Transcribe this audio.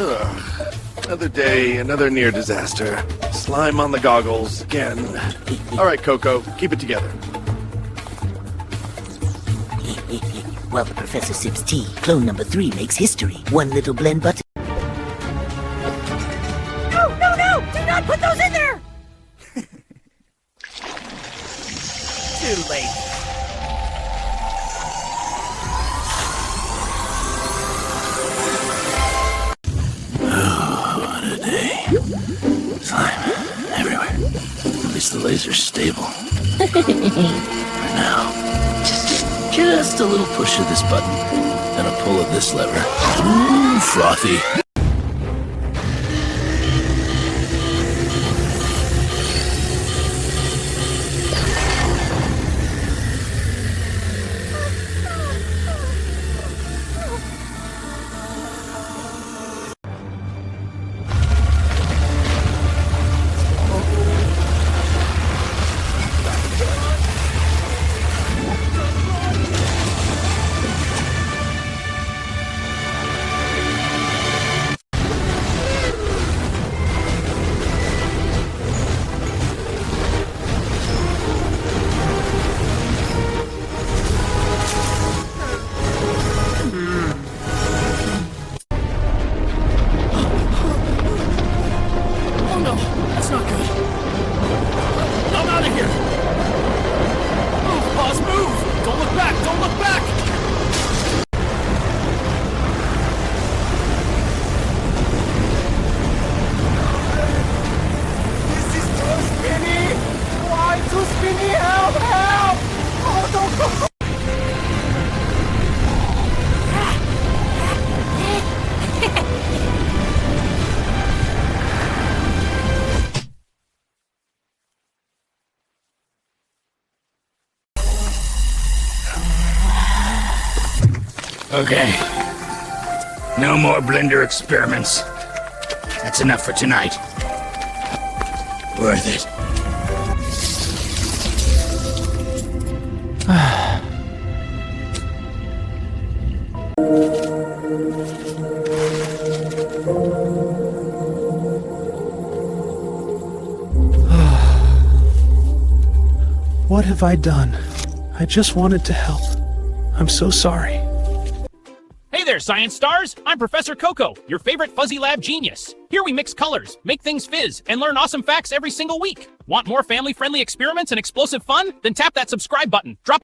Ugh. Another day, another near disaster. Slime on the goggles again. All right, Koko, keep it together. While the professor sips tea, clone number 3 makes history. One little blend button. No, no, no! Do not put those in there! Too late. Oh, what a day. Slime everywhere. At least the laser's stable. For now. Just a little push of this button, and a pull of this lever. Ooh, frothy. Okay. No more blender experiments. That's enough for tonight. Worth it. What have I done? I just wanted to help. I'm so sorry. Hey there, science stars! I'm Professor Koko, your favorite fuzzy lab genius. Here we mix colors, make things fizz, and learn awesome facts every single week. Want more family-friendly experiments and explosive fun? Then tap that subscribe button. Drop